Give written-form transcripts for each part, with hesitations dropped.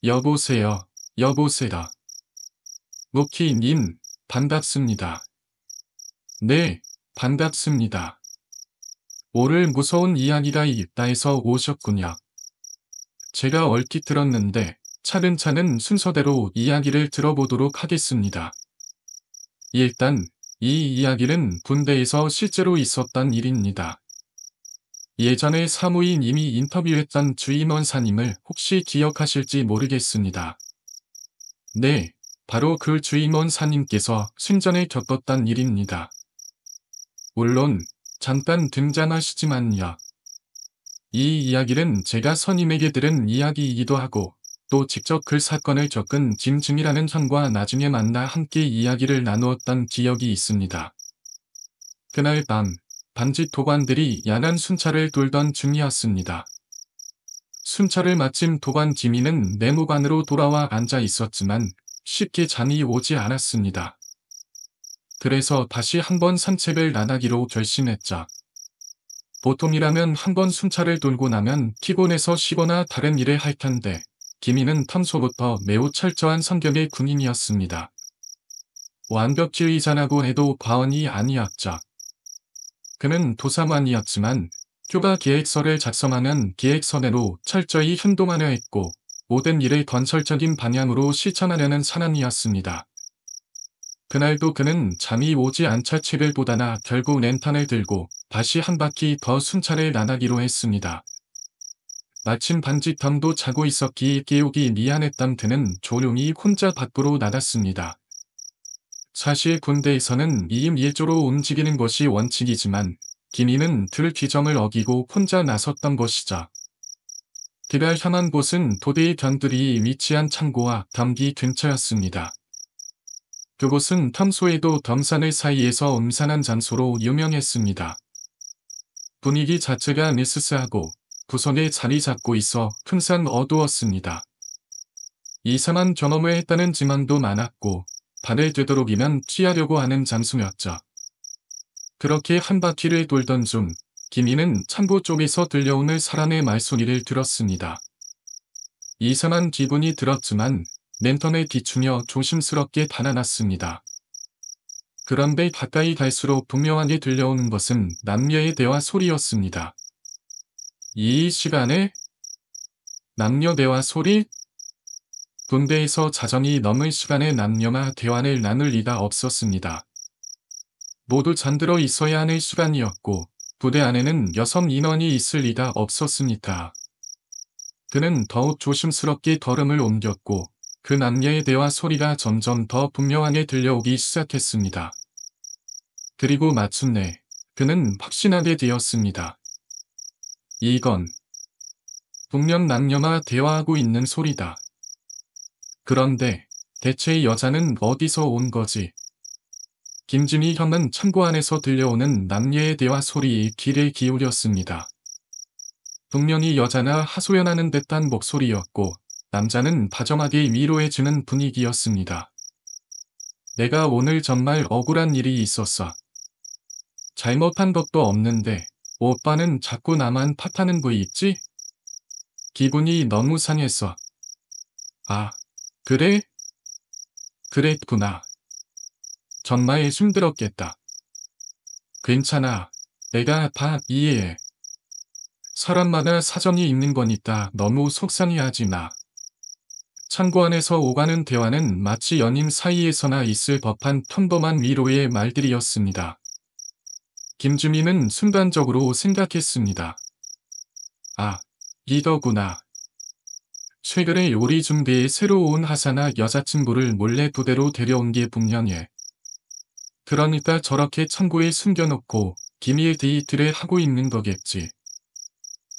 여보세요, 여보세요. 로키님, 반갑습니다. 네, 반갑습니다. 오늘 무서운 이야기가 있다 해서 오셨군요. 제가 얼핏 들었는데 차근차근 순서대로 이야기를 들어보도록 하겠습니다. 일단 이 이야기는 군대에서 실제로 있었던 일입니다. 예전에 사무인님이 인터뷰했던 주임원사님을 혹시 기억하실지 모르겠습니다. 네, 바로 그 주임원사님께서 생전에 겪었던 일입니다. 물론 잠깐 등장하시지만요. 이 이야기는 제가 선임에게 들은 이야기이기도 하고 또 직접 그 사건을 겪은 짐승이라는 형과 나중에 만나 함께 이야기를 나누었던 기억이 있습니다. 그날 밤 반지 도관들이 야간 순찰을 돌던 중이었습니다. 순찰을 마친 도관 지민은 내무관으로 돌아와 앉아 있었지만 쉽게 잠이 오지 않았습니다. 그래서 다시 한번 산책을 나가기로 결심했죠. 보통이라면 한번 순찰을 돌고 나면 피곤해서 쉬거나 다른 일을 할 텐데 기민은 평소부터 매우 철저한 성격의 군인이었습니다. 완벽주의자라고 해도 과언이 아니었죠. 그는 도사관이었지만 휴가 계획서를 작성하면 계획서대로 철저히 행동하려 했고 모든 일을 건설적인 방향으로 실천하려는 사람이었습니다. 그날도 그는 잠이 오지 않자 책을 보다가 결국 랜턴을 들고 다시 한 바퀴 더 순찰을 나가기로 했습니다. 마침 반지탐도 자고 있었기에 깨우기 미안했던 그는 조용히 혼자 밖으로 나갔습니다. 사실 군대에서는 2인 1조로 움직이는 것이 원칙이지만 기민은 그 규정을 어기고 혼자 나섰던 것이죠. 그가 향한 곳은 도대의 견들이 위치한 창고와 담기 근처였습니다. 그곳은 평소에도 덤산을 사이에서 음산한 장소로 유명했습니다. 분위기 자체가 느스스하고 구석에 자리 잡고 있어 항상 어두웠습니다. 이상한 경험을 했다는 지망도 많았고 발을 되도록이면 피하려고 하는 장소였죠. 그렇게 한 바퀴를 돌던 중 기민은 창고 쪽에서 들려오는 사람의 말소리를 들었습니다. 이상한 기분이 들었지만 랜턴에 비추며 조심스럽게 달아났습니다. 그런데 가까이 갈수록 분명하게 들려오는 것은 남녀의 대화 소리였습니다. 이 시간에? 남녀 대화 소리? 군대에서 자정이 넘을 시간에 남녀가 대화를 나눌 리가 없었습니다. 모두 잠들어 있어야 하는 시간이었고 부대 안에는 여성 인원이 있을 리가 없었으니까. 그는 더욱 조심스럽게 걸음을 옮겼고 그 남녀의 대화 소리가 점점 더 분명하게 들려오기 시작했습니다. 그리고 마침내 그는 확신하게 되었습니다. 이건 분명 남녀가 대화하고 있는 소리다. 그런데 대체 여자는 어디서 온 거지? 김진희 형은 창고 안에서 들려오는 남녀의 대화 소리에 귀를 기울였습니다. 분명히 여자나 하소연하는 듯한 목소리였고 남자는 다정하게 위로해주는 분위기였습니다. 내가 오늘 정말 억울한 일이 있었어. 잘못한 것도 없는데 오빠는 자꾸 나만 탓하는 거 있지? 기분이 너무 상했어. 아, 그래? 그랬구나. 정말 힘들었겠다. 괜찮아. 내가 다 이해해. 사람마다 사정이 있는 거니까 너무 속상해하지 마. 창고 안에서 오가는 대화는 마치 연인 사이에서나 있을 법한 평범한 위로의 말들이었습니다. 김주민은 순간적으로 생각했습니다. 아, 이거구나. 최근에 요리 준비에 새로 온 하사나 여자친구를 몰래 부대로 데려온 게 분명해. 그러니까 저렇게 창고에 숨겨놓고 기밀 데이트를 하고 있는 거겠지.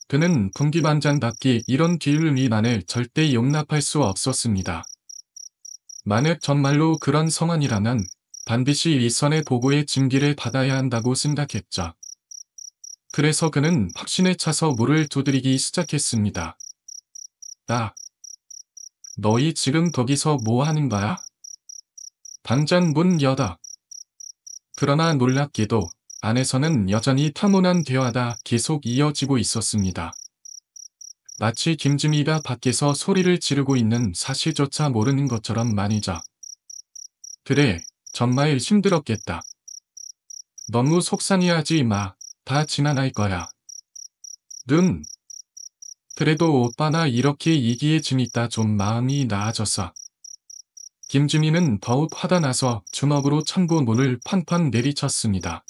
그는 분기반장답게 이런 기울미만을 절대 용납할 수 없었습니다. 만약 정말로 그런 상황이라면 반드시 윗선의 보고의 징계를 받아야 한다고 생각했죠. 그래서 그는 확신에 차서 물을 두드리기 시작했습니다. 너희 지금 거기서 뭐 하는 거야? 방장 문 열어. 그러나 놀랍게도 안에서는 여전히 타문한 대화가 계속 이어지고 있었습니다. 마치 김지미가 밖에서 소리를 지르고 있는 사실조차 모르는 것처럼 말이죠. 그래, 정말 힘들었겠다. 너무 속상해하지 마. 다 지나갈 거야. 눈. 그래도 오빠나 이렇게 이기에 지니까 좀 마음이 나아졌어. 김주민은 더욱 화가 나서 주먹으로 창고 문을 팡팡 내리쳤습니다.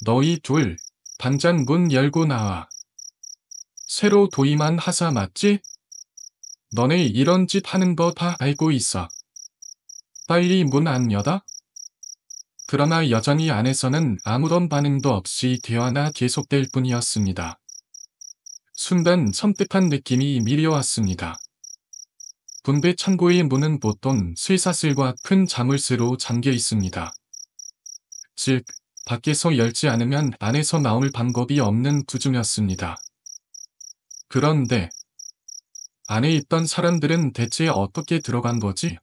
너희 둘, 당장 문 열고 나와. 새로 도임한 하사 맞지? 너네 이런 짓 하는 거 다 알고 있어. 빨리 문 안 열어? 그러나 여전히 안에서는 아무런 반응도 없이 대화가 계속될 뿐이었습니다. 순간 섬뜩한 느낌이 밀려왔습니다. 분배 창고의 문은 보통 쇠사슬과 큰 자물쇠로 잠겨 있습니다. 즉, 밖에서 열지 않으면 안에서 나올 방법이 없는 구조였습니다. 그런데 안에 있던 사람들은 대체 어떻게 들어간 거지?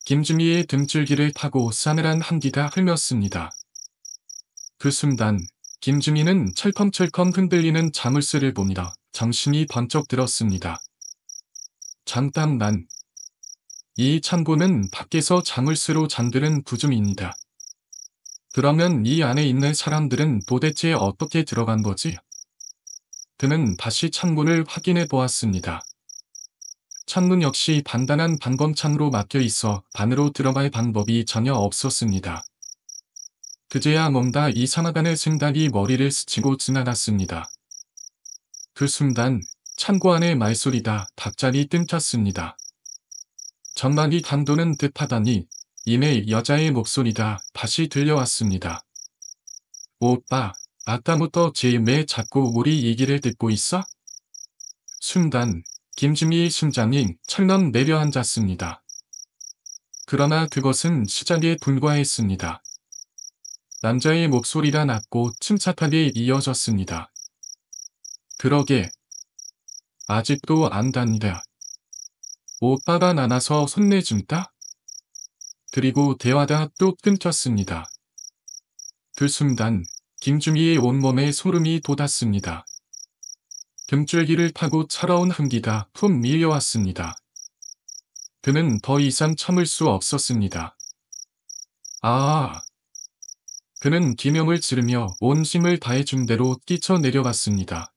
김주미의 등줄기를 타고 싸늘한 한기가 흘렀습니다. 그 순간 김주미는 철컹철컹 흔들리는 자물쇠를 보며 정신이 번쩍 들었습니다. 잠깐만. 이 창고는 밖에서 자물쇠로 잠드는 구조입니다. 그러면 이 안에 있는 사람들은 도대체 어떻게 들어간 거지? 그는 다시 창문을 확인해 보았습니다. 창문 역시 단단한 방범창으로 막혀 있어 안으로 들어갈 방법이 전혀 없었습니다. 그제야 뭔가 이상하다는 생각이 머리를 스치고 지나갔습니다. 그 순간 창고 안의 말소리가 갑자기 끊겼습니다. 전막이 감도는 듯하더니 이내 여자의 목소리가 다시 들려왔습니다. 오빠, 아까부터 왜 자꾸 우리 얘기를 듣고 있어? 순간 김주미의 심장이 철렁 내려앉았습니다. 그러나 그것은 시작에 불과했습니다. 남자의 목소리가 낮고 침착하게 이어졌습니다. 그러게. 아직도 안단다. 오빠가 나나서 혼내준다? 그리고 대화가 또 끊겼습니다. 그 순간 김주미의 온몸에 소름이 돋았습니다. 등줄기를 타고 차가운 한기가 푹 밀려왔습니다. 그는 더 이상 참을 수 없었습니다. 아! 그는 기명을 지르며 온 힘을 다해준 대로 뛰쳐내려갔습니다.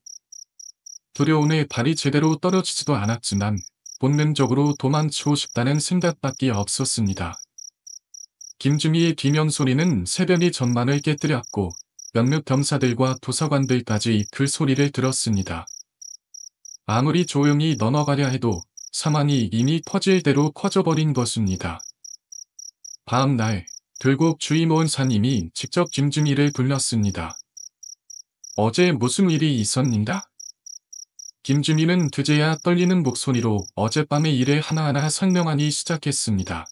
두려움에 발이 제대로 떨어지지도 않았지만 본능적으로 도망치고 싶다는 생각밖에 없었습니다. 김주미의 비명 소리는 새벽의 전망을 깨뜨렸고 몇몇 병사들과 도서관들까지 그 소리를 들었습니다. 아무리 조용히 넘어가려 해도 상황이 이미 퍼질 대로 커져버린 것입니다. 다음날 결국 주임원사님이 직접 김주미를 불렀습니다. 어제 무슨 일이 있었는가? 김주미는 그제야 떨리는 목소리로 어젯밤의 일을 하나하나 설명하기 시작했습니다.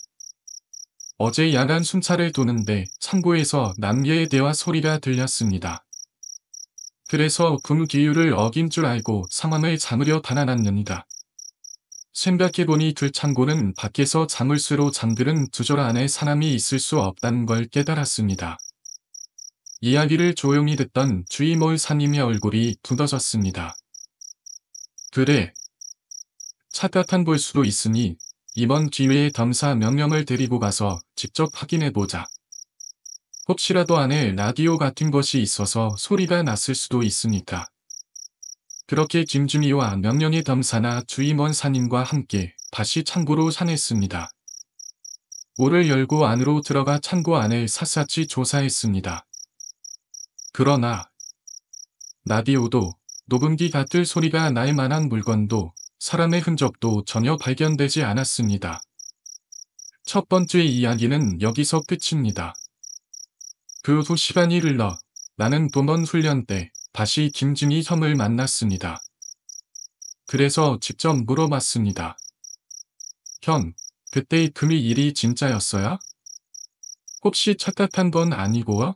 어제 야간 순찰을 도는데 창고에서 남녀의 대화 소리가 들렸습니다. 그래서 군기율을 어긴 줄 알고 상황을 잡으려 달아났느니라. 생각해보니 그 창고는 밖에서 자물쇠로 잠드는 구조 안에 사람이 있을 수 없다는 걸 깨달았습니다. 이야기를 조용히 듣던 주임원사님의 얼굴이 굳어졌습니다. 그래. 착각한 볼 수도 있으니 이번 기회에 검사 명령을 데리고 가서 직접 확인해보자. 혹시라도 안에 라디오 같은 것이 있어서 소리가 났을 수도 있으니까. 그렇게 김주미와 명령의 검사나 주임원사님과 함께 다시 창고로 향했습니다. 문을 열고 안으로 들어가 창고 안을 샅샅이 조사했습니다. 그러나 라디오도 녹음기 같을 소리가 날 만한 물건도 사람의 흔적도 전혀 발견되지 않았습니다. 첫 번째 이야기는 여기서 끝입니다. 그 후 시간이 흘러 나는 본원 훈련 때 다시 김준희 형을 만났습니다. 그래서 직접 물어봤습니다. 형, 그때 금이 일이 진짜였어요? 혹시 착각한 건 아니고요?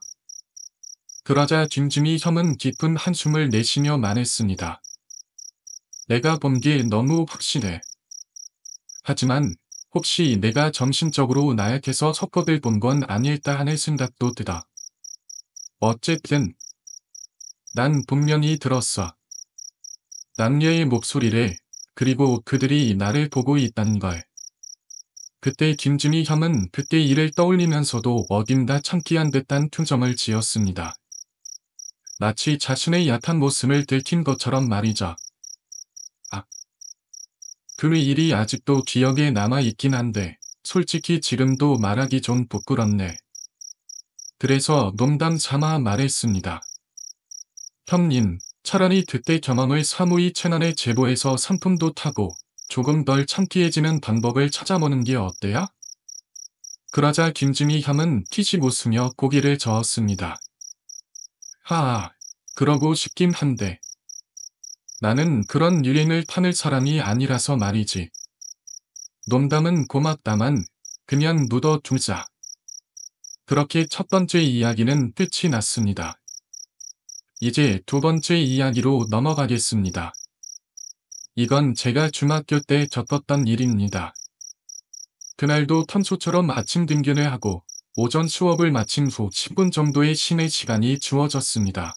그러자 김준희 형은 깊은 한숨을 내쉬며 말했습니다. 내가 본 게 너무 확실해. 하지만 혹시 내가 정신적으로 나약해서 헛것을 본 건 아닐까 하는 생각도 들어. 어쨌든 난 분명히 들었어. 남녀의 목소리래. 그리고 그들이 나를 보고 있다는 걸. 그때 김준희 형은 그때 일을 떠올리면서도 어딘가 창피한 듯한 표정을 지었습니다. 마치 자신의 약한 모습을 들킨 것처럼 말이죠. 아, 그 일이 아직도 기억에 남아있긴 한데 솔직히 지금도 말하기 좀 부끄럽네. 그래서 농담 삼아 말했습니다. 형님, 차라리 그때 경험을 사무이 채널에 제보해서 상품도 타고 조금 덜 창피해지는 방법을 찾아보는 게 어때요? 그러자 김준희 형은 티식 웃으며 고개를 저었습니다. 하하, 그러고 싶긴 한데 나는 그런 유행을 타는 사람이 아니라서 말이지. 농담은 고맙다만 그냥 묻어두자. 그렇게 첫 번째 이야기는 끝이 났습니다. 이제 두 번째 이야기로 넘어가겠습니다. 이건 제가 중학교 때 겪었던 일입니다. 그날도 평소처럼 아침 등교를 하고 오전 수업을 마친 후 10분 정도의 쉬는 시간이 주어졌습니다.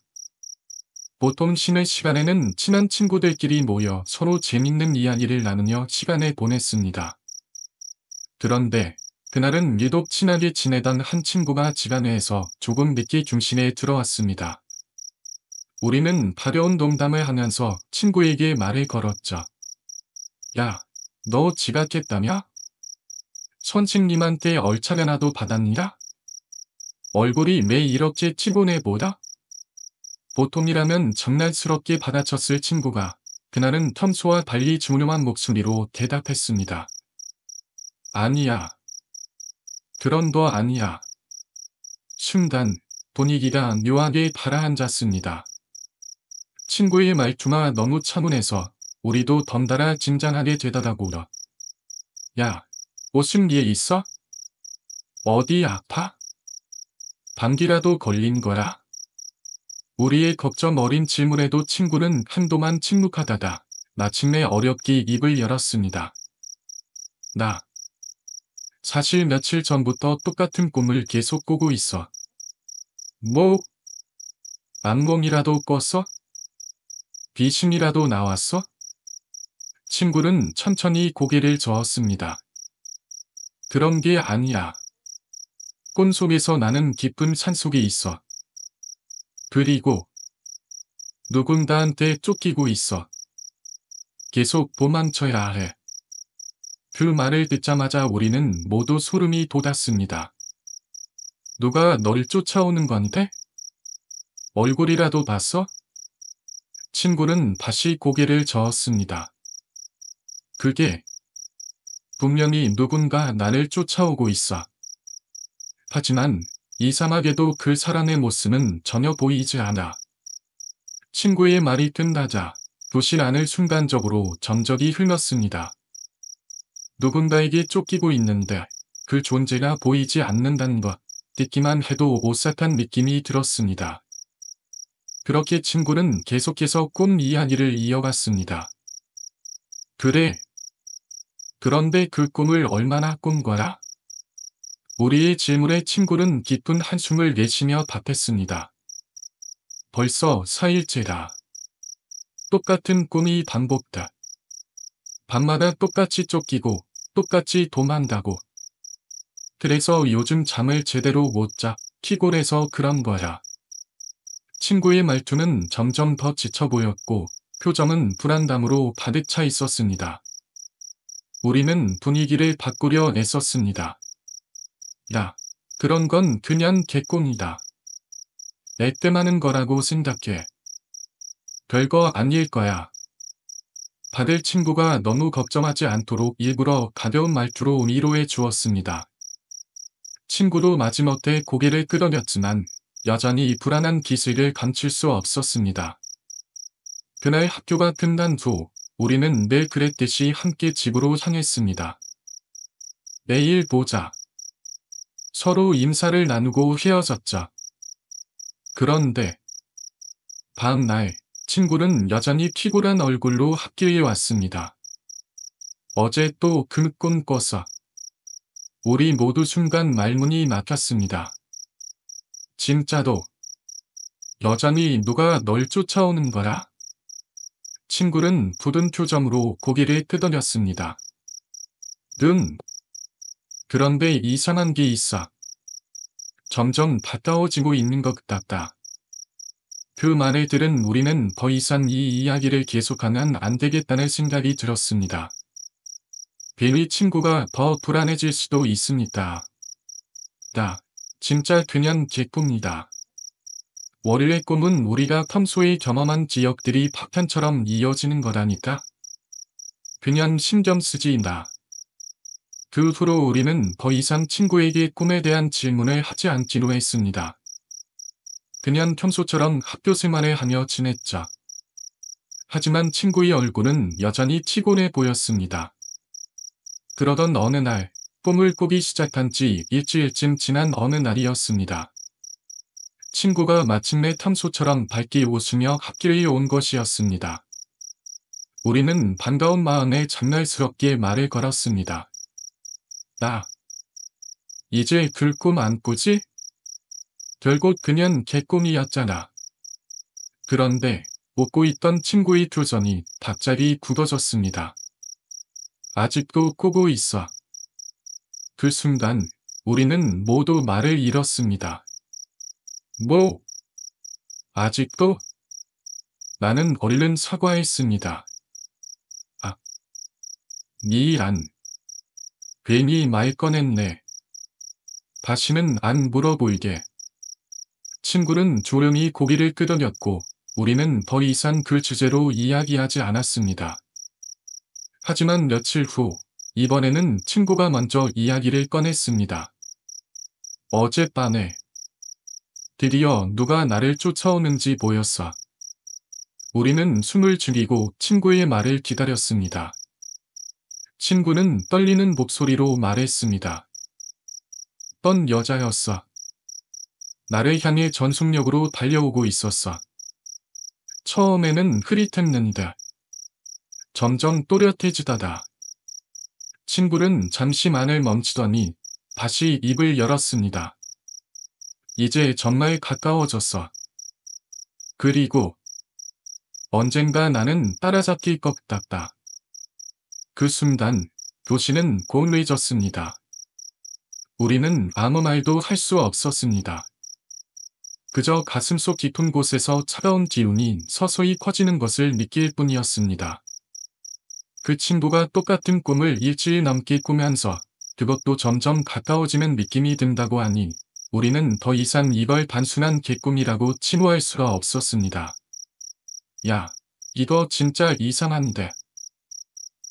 보통 쉬는 시간에는 친한 친구들끼리 모여 서로 재밌는 이야기를 나누며 시간을 보냈습니다. 그런데 그날은 유독 친하게 지내던 한 친구가 지각해서 조금 늦게 중심에 들어왔습니다. 우리는 가벼운 농담을 하면서 친구에게 말을 걸었죠. 야, 너 지각했다며? 선생님한테 얼차려나도 받았냐? 얼굴이 왜 이렇게 피곤해 보다? 보통이라면 장난스럽게 받아쳤을 친구가 그날은 평소와 달리 중요한 목소리로 대답했습니다. 아니야. 그런 거 아니야. 순간 분위기가 묘하게 가라앉았습니다. 친구의 말투가 너무 차분해서 우리도 덩달아 긴장하게 되더라고요. 야, 무슨 일 있어? 어디 아파? 감기라도 걸린 거야? 우리의 걱정 어린 질문에도 친구는 한동안 침묵하다가 마침내 어렵게 입을 열었습니다. 나 사실 며칠 전부터 똑같은 꿈을 계속 꾸고 있어. 뭐? 악몽이라도 꿨어? 귀신이라도 나왔어? 친구는 천천히 고개를 저었습니다. 그런 게 아니야. 꿈 속에서 나는 깊은 산속에 있어. 그리고 누군가한테 쫓기고 있어. 계속 도망쳐야 해. 그 말을 듣자마자 우리는 모두 소름이 돋았습니다. 누가 널 쫓아오는 건데? 얼굴이라도 봤어? 친구는 다시 고개를 저었습니다. 그게 분명히 누군가 나를 쫓아오고 있어. 하지만 이상하게도 그 사람의 모습은 전혀 보이지 않아. 친구의 말이 끝나자 교실 안을 순간적으로 정적이 흘렀습니다. 누군가에게 쫓기고 있는데 그 존재가 보이지 않는다는 것, 듣기만 해도 오싹한 느낌이 들었습니다. 그렇게 친구는 계속해서 꿈 이야기를 이어갔습니다. 그래. 그런데 그 꿈을 얼마나 꾼 거야? 우리의 질문에 친구는 깊은 한숨을 내쉬며 답했습니다. 벌써 4일째다. 똑같은 꿈이 반복돼. 밤마다 똑같이 쫓기고 똑같이 도망가고. 그래서 요즘 잠을 제대로 못 자, 피곤해서 그런 거야. 친구의 말투는 점점 더 지쳐 보였고 표정은 불안감으로 가득 차 있었습니다. 우리는 분위기를 바꾸려 애썼습니다. 야, 그런 건 그냥 개꿈이다. 애뜸하는 거라고 생각해. 별거 아닐 거야. 다들 친구가 너무 걱정하지 않도록 일부러 가벼운 말투로 위로해 주었습니다. 친구도 마지못해 고개를 끄덕였지만 여전히 불안한 기색을 감출 수 없었습니다. 그날 학교가 끝난 후 우리는 늘 그랬듯이 함께 집으로 향했습니다. 내일 보자. 서로 인사를 나누고 헤어졌죠. 그런데 다음 날 친구는 여전히 피곤한 얼굴로 학교에 왔습니다. 어제 또 그 꿈 꿨어. 우리 모두 순간 말문이 막혔습니다. 진짜도 여전히 누가 널 쫓아오는 거야? 친구는 굳은 표정으로 고개를 끄덕였습니다. 그런데 이상한 게 있어. 점점 가까워지고 있는 것 같다. 그 말을 들은 우리는 더 이상 이 이야기를 계속하면 안 되겠다는 생각이 들었습니다. 괜히 친구가 더 불안해질 수도 있으니까. 진짜 그냥 제 꿈이다. 월요의 꿈은 우리가 평소에 경험한 기억들이 파편처럼 이어지는 거라니까. 그냥 신경 쓰지 마. 그 후로 우리는 더 이상 친구에게 꿈에 대한 질문을 하지 않기로 했습니다. 그냥 평소처럼 학교 생활을 하며 지냈죠. 하지만 친구의 얼굴은 여전히 피곤해 보였습니다. 그러던 어느 날, 꿈을 꾸기 시작한 지 일주일쯤 지난 어느 날이었습니다. 친구가 마침내 평소처럼 밝게 웃으며 학교에 온 것이었습니다. 우리는 반가운 마음에 장난스럽게 말을 걸었습니다. 나, 이제 그 꿈 안 꾸지? 결국 그냥 개꿈이었잖아. 그런데 웃고 있던 친구의 표정이 갑자기 굳어졌습니다. 아직도 꾸고 있어. 그 순간 우리는 모두 말을 잃었습니다. 뭐? 아직도? 나는 얼른 사과했습니다. 아, 미안. 괜히 말 꺼냈네. 다시는 안 물어볼게. 친구는 조용히 고개를 끄덕였고 우리는 더 이상 그 주제로 이야기하지 않았습니다. 하지만 며칠 후, 이번에는 친구가 먼저 이야기를 꺼냈습니다. 어젯밤에 드디어 누가 나를 쫓아오는지 보였어. 우리는 숨을 죽이고 친구의 말을 기다렸습니다. 친구는 떨리는 목소리로 말했습니다. 어떤 여자였어. 나를 향해 전속력으로 달려오고 있었어. 처음에는 흐릿했는데 점점 또렷해지다가 친구는 잠시 말을 멈추더니 다시 입을 열었습니다. 이제 정말 가까워졌어. 그리고 언젠가 나는 따라잡힐 것 같다. 그 순간 도시는 고운해졌습니다. 우리는 아무 말도 할 수 없었습니다. 그저 가슴속 깊은 곳에서 차가운 기운이 서서히 커지는 것을 느낄 뿐이었습니다. 그 친구가 똑같은 꿈을 일주일 넘게 꾸면서 그것도 점점 가까워지는 느낌이 든다고 하니 우리는 더 이상 이걸 단순한 개꿈이라고 칭호할 수가 없었습니다. 야, 이거 진짜 이상한데.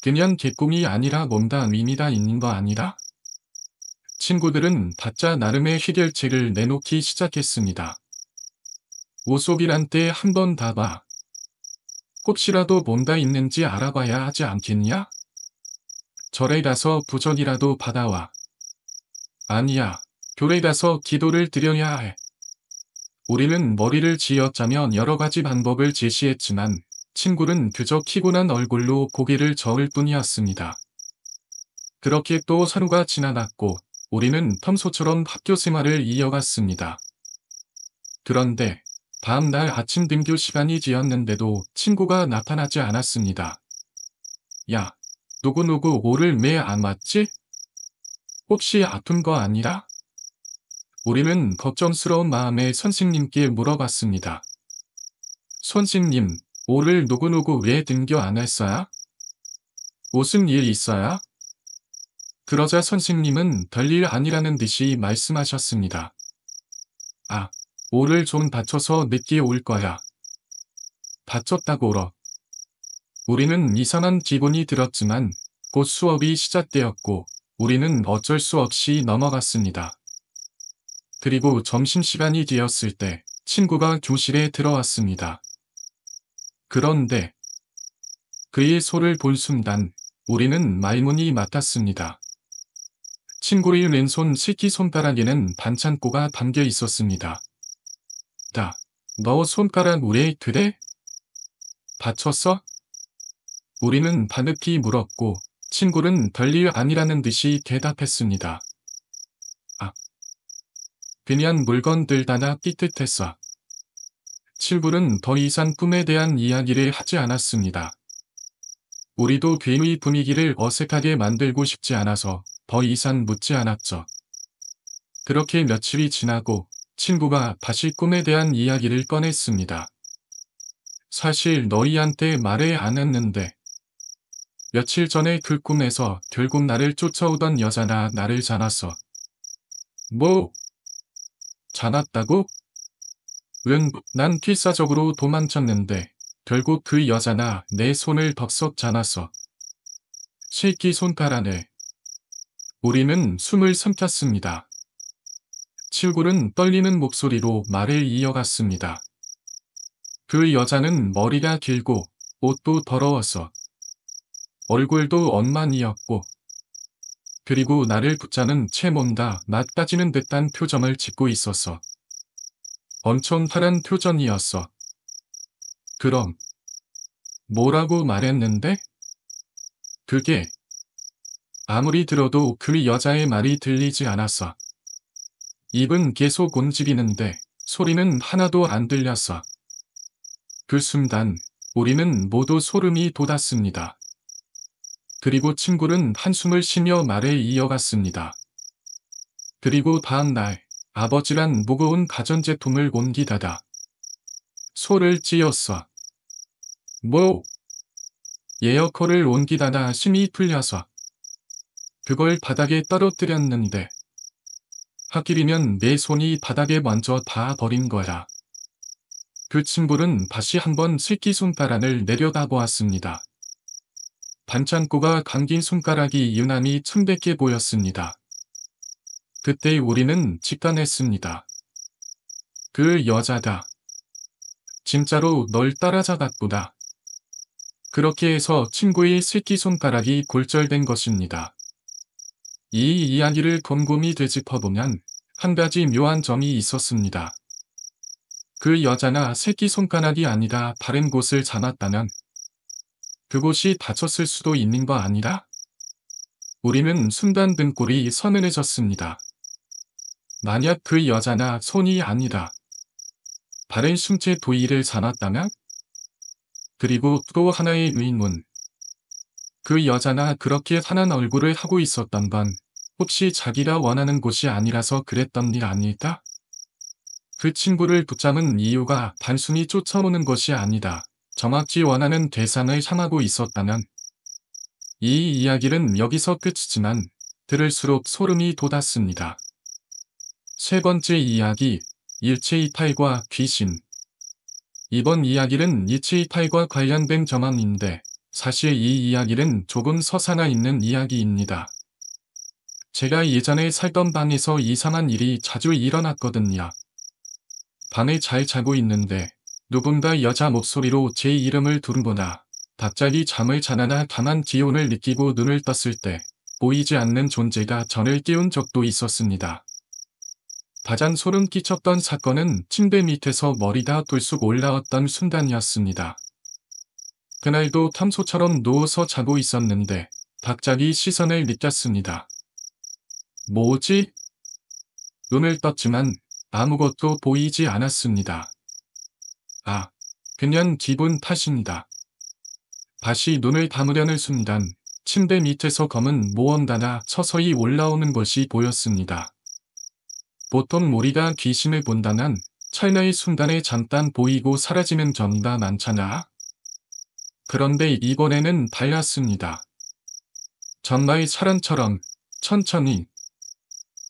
그냥 개꿈이 아니라 뭔가 의미가 있는 거 아니라? 친구들은 각자 나름의 해결책을 내놓기 시작했습니다. 오속이란 때 한 번 다 봐. 혹시라도 뭔가 있는지 알아봐야 하지 않겠냐? 절에 가서 부적이라도 받아와. 아니야, 교회 가서 기도를 드려야 해. 우리는 머리를 쥐어짜면 여러 가지 방법을 제시했지만 친구는 그저 피곤한 얼굴로 고개를 저을 뿐이었습니다. 그렇게 또 하루가 지나갔고 우리는 평소처럼 학교 생활을 이어갔습니다. 그런데 다음 날 아침 등교 시간이 지었는데도 친구가 나타나지 않았습니다. 야, 누구누구 오늘 왜 안 왔지? 혹시 아픈 거 아니라? 우리는 걱정스러운 마음에 선생님께 물어봤습니다. 선생님, 오늘 누구누구 왜 등교 안 했어요? 무슨 일 있어요? 그러자 선생님은 별일 아니라는 듯이 말씀하셨습니다. 아, 오늘 좀 다쳐서 늦게 올 거야. 다쳤다고러. 우리는 이상한 기분이 들었지만 곧 수업이 시작되었고 우리는 어쩔 수 없이 넘어갔습니다. 그리고 점심시간이 되었을 때 친구가 교실에 들어왔습니다. 그런데 그의 손을 본 순간 우리는 말문이 막혔습니다. 친구의 왼손 새끼손가락에는 반창고가 담겨 있었습니다. 너 손가락 왜 그래? 다쳤어? 우리는 바느끼 물었고 친구는 별일 아니라는 듯이 대답했습니다. 아, 그냥 물건 들다가 삐끗했어. 칠불은 더 이상 꿈에 대한 이야기를 하지 않았습니다. 우리도 괜히 분위기를 어색하게 만들고 싶지 않아서 더 이상 묻지 않았죠. 그렇게 며칠이 지나고 친구가 다시 꿈에 대한 이야기를 꺼냈습니다. 사실 너희한테 말을 안 했는데 며칠 전에 그 꿈에서 결국 나를 쫓아오던 여자나 나를 잡았어. 뭐? 잡았다고? 응, 난 필사적으로 도망쳤는데 결국 그 여자나 내 손을 덥석 잡았어. 새끼손가락에. 우리는 숨을 삼켰습니다. 칠굴은 떨리는 목소리로 말을 이어갔습니다. 그 여자는 머리가 길고 옷도 더러웠어. 얼굴도 엉망이었고 그리고 나를 붙잡은 채 뭔가 낯가지는 듯한 표정을 짓고 있었어. 엄청 파란 표정이었어. 그럼 뭐라고 말했는데? 그게 아무리 들어도 그 여자의 말이 들리지 않았어. 입은 계속 움직이는데 소리는 하나도 안 들렸어. 그 순간 우리는 모두 소름이 돋았습니다. 그리고 친구는 한숨을 쉬며 말을 이어갔습니다. 그리고 다음 날 아버지란 무거운 가전제품을 옮기다가 소를 찧었어. 뭐? 에어컨을 옮기다가 힘이 풀려서 그걸 바닥에 떨어뜨렸는데 하필이면 내 손이 바닥에 먼저 닿아버린 거야. 그 친구는 다시 한번 새끼손가락을 내려다보았습니다. 반창고가 감긴 손가락이 유난히 창백해 보였습니다. 그때 우리는 직감했습니다. 그 여자다. 진짜로 널 따라잡았구나. 그렇게 해서 친구의 새끼손가락이 골절된 것입니다. 이 이야기를 곰곰이 되짚어보면 한 가지 묘한 점이 있었습니다. 그 여자나 새끼손가락이 아니라 다른 곳을 잡았다면 그곳이 다쳤을 수도 있는 거 아니라? 우리는 순간 등골이 서늘해졌습니다. 만약 그 여자나 손이 아니라 다른 숨체 부위를 잡았다면? 그리고 또 하나의 의문. 그 여자나 그렇게 환한 얼굴을 하고 있었던 건 혹시 자기가 원하는 곳이 아니라서 그랬던 일 아닐까? 그 친구를 붙잡은 이유가 단순히 쫓아오는 것이 아니다. 정확히 원하는 대상을 향하고 있었다면 이 이야기는 여기서 끝이지만 들을수록 소름이 돋았습니다. 세 번째 이야기, 일체이탈과 귀신. 이번 이야기는 일체이탈과 관련된 전환인데 사실 이 이야기는 조금 서사가 있는 이야기입니다. 제가 예전에 살던 방에서 이상한 일이 자주 일어났거든요. 밤에 잘 자고 있는데 누군가 여자 목소리로 제 이름을 부르거나 갑자기 잠을 자다가 강한 기운을 느끼고 눈을 떴을 때 보이지 않는 존재가 저를 깨운 적도 있었습니다. 가장 소름 끼쳤던 사건은 침대 밑에서 머리가 돌쑥 올라왔던 순간이었습니다. 그날도 탐소처럼 누워서 자고 있었는데 갑자기 시선을 느꼈습니다. 뭐지? 눈을 떴지만 아무것도 보이지 않았습니다. 아, 그냥 기분 탓입니다. 다시 눈을 감으려는 순간 침대 밑에서 검은 무언가가 서서히 올라오는 것이 보였습니다. 보통 우리가 귀신을 본다면 찰나의 순간에 잠깐 보이고 사라지는 경우가 많잖아. 그런데 이번에는 달랐습니다. 정말 사람처럼 천천히,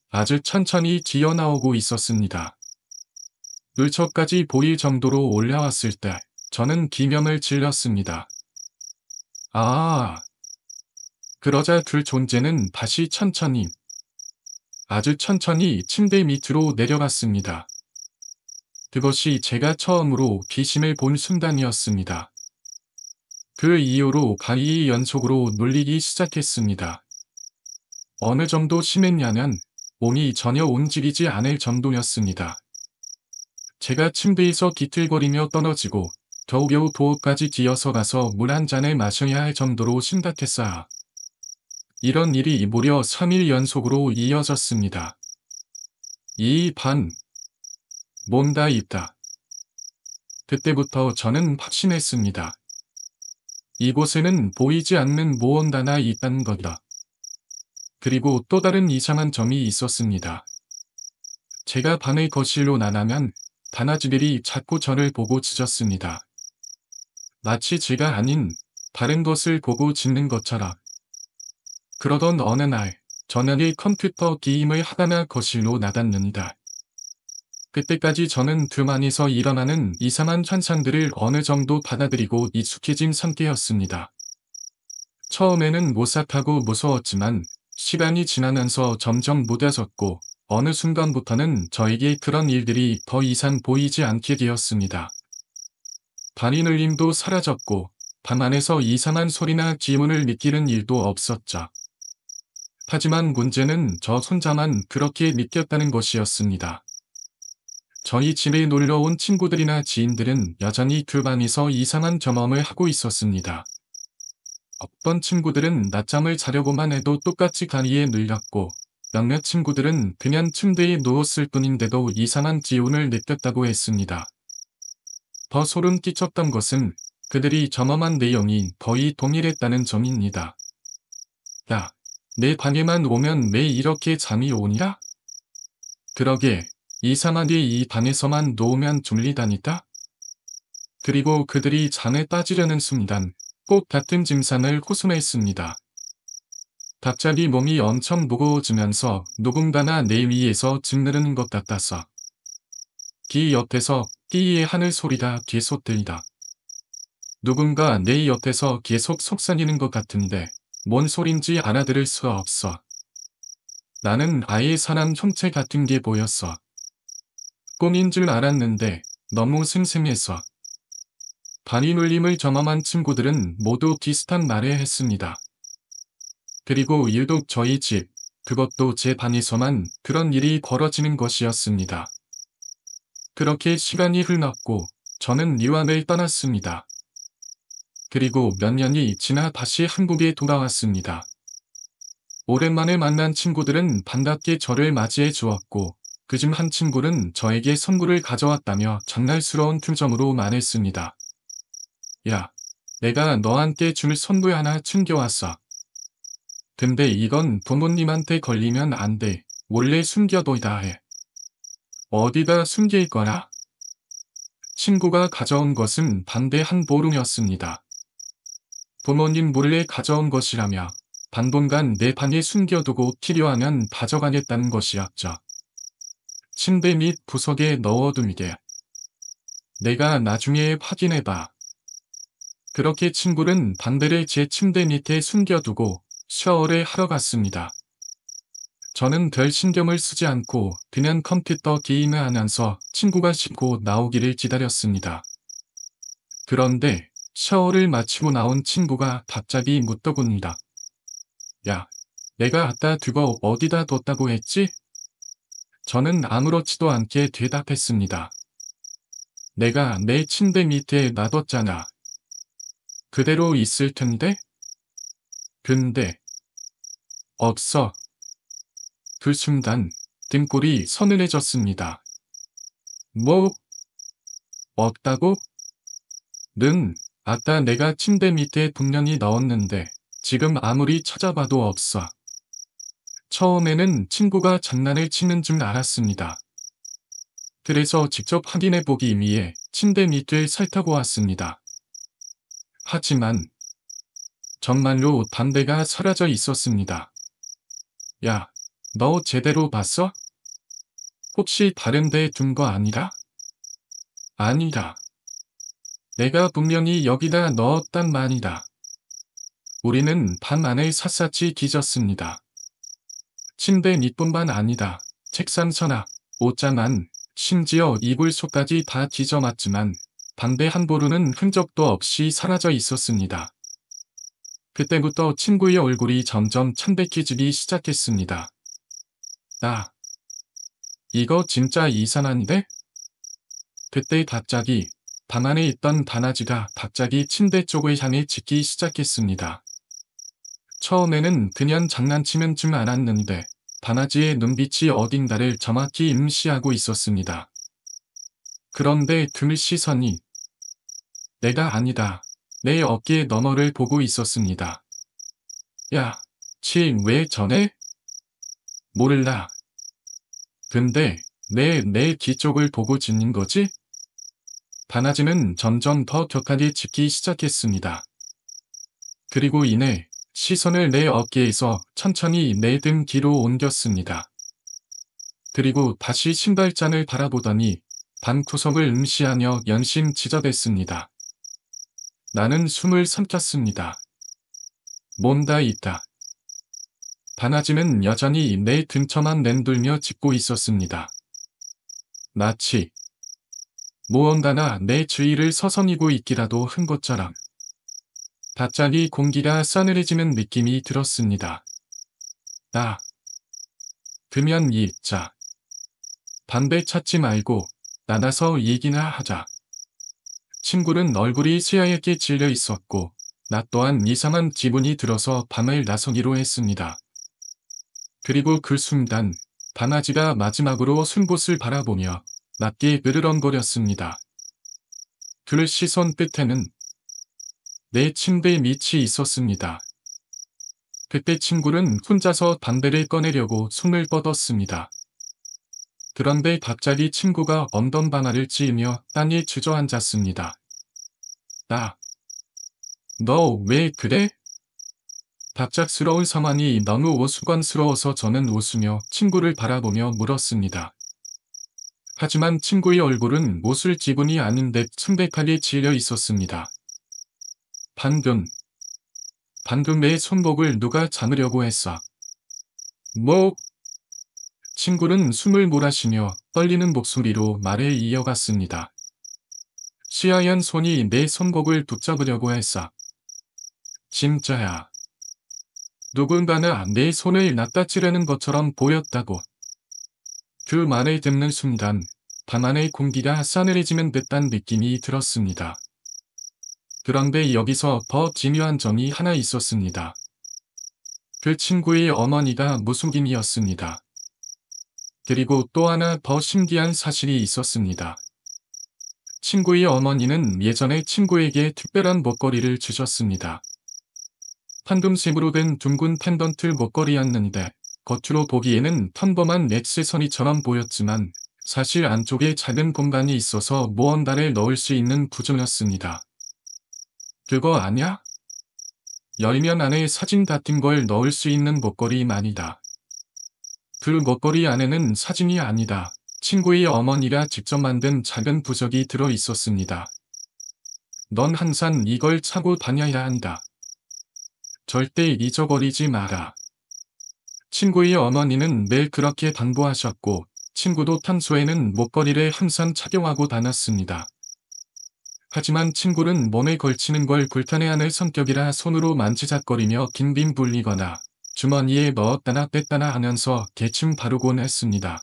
아주 천천히 기어나오고 있었습니다. 물처까지 보일 정도로 올라왔을 때 저는 기명을 질렀습니다. 아! 그러자 그 존재는 다시 천천히, 아주 천천히 침대 밑으로 내려갔습니다. 그것이 제가 처음으로 귀신을 본 순간이었습니다. 그 이후로 가히 연속으로 눌리기 시작했습니다. 어느 정도 심했냐면 몸이 전혀 움직이지 않을 정도였습니다. 제가 침대에서 기틀거리며 떨어지고 겨우겨우 부엌까지 기어서 가서 물 한 잔을 마셔야 할 정도로 심각했어요. 이런 일이 무려 3일 연속으로 이어졌습니다. 이 반, 뭔가 있다. 그때부터 저는 확신했습니다. 이곳에는 보이지 않는 무언가가 있다는 거다. 그리고 또 다른 이상한 점이 있었습니다. 제가 밤에 거실로 나가면 다나쥐들이 자꾸 저를 보고 짖었습니다. 마치 제가 아닌 다른 것을 보고 짖는 것처럼. 그러던 어느 날 저녁에 컴퓨터 게임을 하다가 거실로 나갔는다. 그때까지 저는 그 안에서 일어나는 이상한 현상들을 어느 정도 받아들이고 익숙해진 상태였습니다. 처음에는 오싹하고 무서웠지만 시간이 지나면서 점점 무뎌졌고 어느 순간부터는 저에게 그런 일들이 더 이상 보이지 않게 되었습니다. 바리늘림도 사라졌고 밤 안에서 이상한 소리나 기운을 느끼는 일도 없었죠. 하지만 문제는 저 혼자만 그렇게 느꼈다는 것이었습니다. 저희 집에 놀러온 친구들이나 지인들은 여전히 그 방에서 이상한 경험을 하고 있었습니다. 어떤 친구들은 낮잠을 자려고만 해도 똑같이 다리에 눌렸고 몇몇 친구들은 그냥 침대에 누웠을 뿐인데도 이상한 기운을 느꼈다고 했습니다. 더 소름 끼쳤던 것은 그들이 경험한 내용이 거의 동일했다는 점입니다. 야, 내 방에만 오면 왜 이렇게 잠이 오니라? 그러게, 이상하게 이 방에서만 누우면 졸리다니까? 그리고 그들이 잠에 빠지려는 순간 꼭 같은 증상을 호소했습니다. 갑자기 몸이 엄청 무거워지면서 누군가가 내 위에서 짓누르는 것 같아서. 귀 옆에서 끼이의 하늘 소리가 계속 들리다. 누군가 내 옆에서 계속 속삭이는 것 같은데 뭔 소린지 알아들을 수 없어. 나는 아예 사람 형체 같은 게 보였어. 꿈인 줄 알았는데 너무 생생해서. 바리놀림을 경험한 친구들은 모두 비슷한 말을 했습니다. 그리고 유독 저희 집, 그것도 제 방에서만 그런 일이 벌어지는 것이었습니다. 그렇게 시간이 흘렀고 저는 유학을 떠났습니다. 그리고 몇 년이 지나 다시 한국에 돌아왔습니다. 오랜만에 만난 친구들은 반갑게 저를 맞이해 주었고 그중 한 친구는 저에게 선물을 가져왔다며 장난스러운 표정으로 말했습니다. 야, 내가 너한테 줄 선물 하나 챙겨왔어. 근데 이건 부모님한테 걸리면 안 돼. 원래 숨겨둬야 해. 어디다 숨길 거라? 친구가 가져온 것은 반대 한 보름이었습니다. 부모님 몰래 가져온 것이라며 당분간 내 방에 숨겨두고 필요하면 가져가겠다는 것이었죠. 침대 및 구석에 넣어두게. 내가 나중에 확인해봐. 그렇게 친구는 반대를 제 침대 밑에 숨겨두고 샤워를 하러 갔습니다. 저는 별 신경을 쓰지 않고 그냥 컴퓨터 게임을 하면서 친구가 씻고 나오기를 기다렸습니다. 그런데 샤워를 마치고 나온 친구가 갑자기 묻더군니다. 야, 내가 아까 그거 어디다 뒀다고 했지? 저는 아무렇지도 않게 대답했습니다. 내가 내 침대 밑에 놔뒀잖아. 그대로 있을 텐데? 근데 없어. 그 순간 등골이 서늘해졌습니다. 뭐? 없다고? 는 아까 내가 침대 밑에 분명히 넣었는데 지금 아무리 찾아봐도 없어. 처음에는 친구가 장난을 치는 줄 알았습니다. 그래서 직접 확인해보기 위해 침대 밑을 살펴보았습니다. 하지만 정말로 담배가 사라져 있었습니다. 야, 너 제대로 봤어? 혹시 다른 데 둔 거 아니라? 아니다. 내가 분명히 여기다 넣었단 말이다. 우리는 밤 안에 샅샅이 뒤졌습니다. 침대 밑뿐만 아니다. 책상 서랍, 옷자만, 심지어 이불 속까지 다 뒤져봤지만 담배 한 보루는 흔적도 없이 사라져 있었습니다. 그때부터 친구의 얼굴이 점점 창백해지기 시작했습니다. 이거 진짜 이상한데? 그때 갑자기 방 안에 있던 다나쥐가 갑자기 침대 쪽을 향해 짖기 시작했습니다. 처음에는 그냥 장난치는 줄 알았는데 다나쥐의 눈빛이 어딘가를 정확히 임시하고 있었습니다. 그런데 그 시선이 내가 아니다. 내 어깨 너머를 보고 있었습니다. 야, 왜 전해? 몰라. 근데 내 뒤쪽을 보고 짖는 거지? 바나지는 점점 더 격하게 짖기 시작했습니다. 그리고 이내 시선을 내 어깨에서 천천히 내 등 뒤로 옮겼습니다. 그리고 다시 신발장을 바라보더니 방구석을 응시하며 연신 지저댔습니다. 나는 숨을 삼켰습니다. 뭔가 있다. 바나지는 여전히 내 근처만 맴돌며 짖고 있었습니다. 마치 무언가가 내 주위를 서성이고 있기라도 한 것처럼. 갑자기 공기가 싸늘해지는 느낌이 들었습니다. 그면 자. 담배 찾지 말고 나가서 얘기나 하자. 친구는 얼굴이 새하얗게 질려 있었고 나 또한 이상한 기분이 들어서 밤을 나서기로 했습니다. 그리고 그 순간 바나지가 마지막으로 쓴 곳을 바라보며 낮게 으르렁거렸습니다. 그 시선 끝에는 내 침대 밑이 있었습니다. 그때 친구는 혼자서 담배를 꺼내려고 손을 뻗었습니다. 그런데 갑자기 친구가 언덤방아를 찧으며 땅에 주저앉았습니다. 너 왜 그래? 갑작스러운 상황이 너무 우스꽝스러워서 저는 웃으며 친구를 바라보며 물었습니다. 하지만 친구의 얼굴은 웃을 기분이 아닌 듯 창백하게 질려 있었습니다. 방금 내 손목을 누가 잡으려고 했어. 뭐? 친구는 숨을 몰아쉬며 떨리는 목소리로 말을 이어갔습니다. 시하얀 손이 내 손목을 붙잡으려고 했어. 진짜야. 누군가가 내 손을 낚아채려는 것처럼 보였다고. 그 말을 듣는 순간 방 안의 공기가 싸늘해지는 듯한 느낌이 들었습니다. 그런데 여기서 더 중요한 점이 하나 있었습니다. 그 친구의 어머니가 무속인이었습니다. 그리고 또 하나 더 신기한 사실이 있었습니다. 친구의 어머니는 예전에 친구에게 특별한 목걸이를 주셨습니다. 황금색으로 된 둥근 펜던트 목걸이였는데 겉으로 보기에는 평범한 액세서리처럼 보였지만 사실 안쪽에 작은 공간이 있어서 무언가를 넣을 수 있는 구조였습니다. 그거 아냐? 열면 안에 사진 같은 걸 넣을 수 있는 목걸이만이다. 그 목걸이 안에는 사진이 아니다. 친구의 어머니가 직접 만든 작은 부적이 들어 있었습니다. 넌 항상 이걸 차고 다녀야 한다. 절대 잊어버리지 마라. 친구의 어머니는 매일 그렇게 당부하셨고 친구도 평소에는 목걸이를 항상 착용하고 다녔습니다. 하지만 친구는 몸에 걸치는 걸 불편해하는 성격이라 손으로 만지작거리며 빙빙 불리거나 주머니에 넣었다나 뺐다나 하면서 대충 바르곤 했습니다.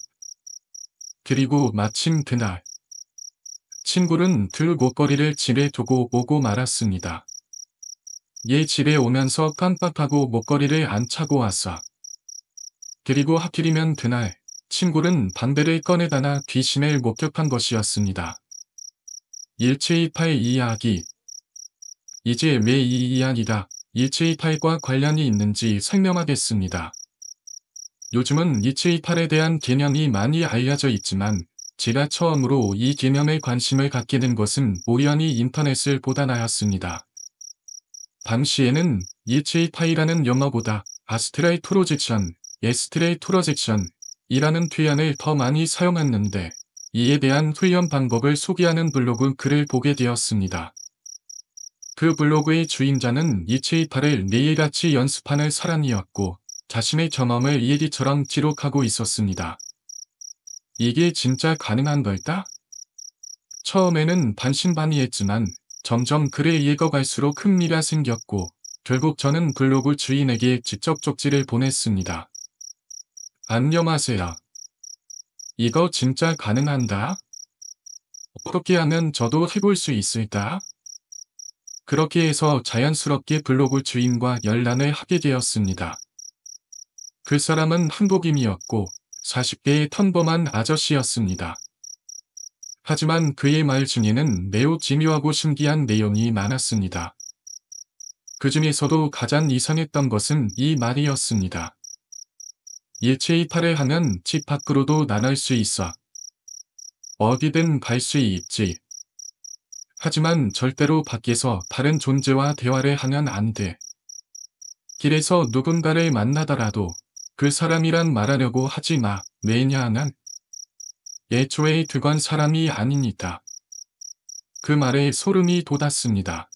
그리고 마침 그날 친구는 그 목걸이를 집에 두고 오고 말았습니다. 얘 집에 오면서 깜빡하고 목걸이를 안 차고 왔어. 그리고 하필이면 그날 친구는 담배를 꺼내다나 귀신을 목격한 것이었습니다. 일체이파의 이야기. 이제 왜 이 이야기가 일체이파과 관련이 있는지 설명하겠습니다. 요즘은 일체이파에 대한 개념이 많이 알려져 있지만 제가 처음으로 이 개념에 관심을 갖게 된 것은 우연히 인터넷을 보다 나였습니다. 당시에는 일체이파이라는 영어보다 아스트랄 프로젝션, 에스트레이 프로젝션 이라는 표현을 더 많이 사용했는데 이에 대한 훈련 방법을 소개하는 블로그 글을 보게 되었습니다. 그 블로그의 주인자는 일체이파를 매일같이 연습하는 사람이었고 자신의 경험을 일기처럼 기록하고 있었습니다. 이게 진짜 가능한 걸까? 처음에는 반신반의했지만 점점 글을 읽어갈수록 흥미가 생겼고 결국 저는 블로그 주인에게 직접 쪽지를 보냈습니다. 안녕하세요. 이거 진짜 가능한가? 어떻게 하면 저도 해볼 수 있을까? 그렇게 해서 자연스럽게 블로그 주인과 연락을 하게 되었습니다. 그 사람은 한국인이었고 40대의 평범한 아저씨였습니다. 하지만 그의 말 중에는 매우 기묘하고 신기한 내용이 많았습니다. 그 중에서도 가장 이상했던 것은 이 말이었습니다. 일체이탈을 하면 집 밖으로도 나갈 수 있어. 어디든 갈 수 있지. 하지만 절대로 밖에서 다른 존재와 대화를 하면 안 돼. 길에서 누군가를 만나더라도 그 사람이란 말하려고 하지 마. 왜냐하면 애초에 그건 사람이 아니니까. 그 말에 소름이 돋았습니다.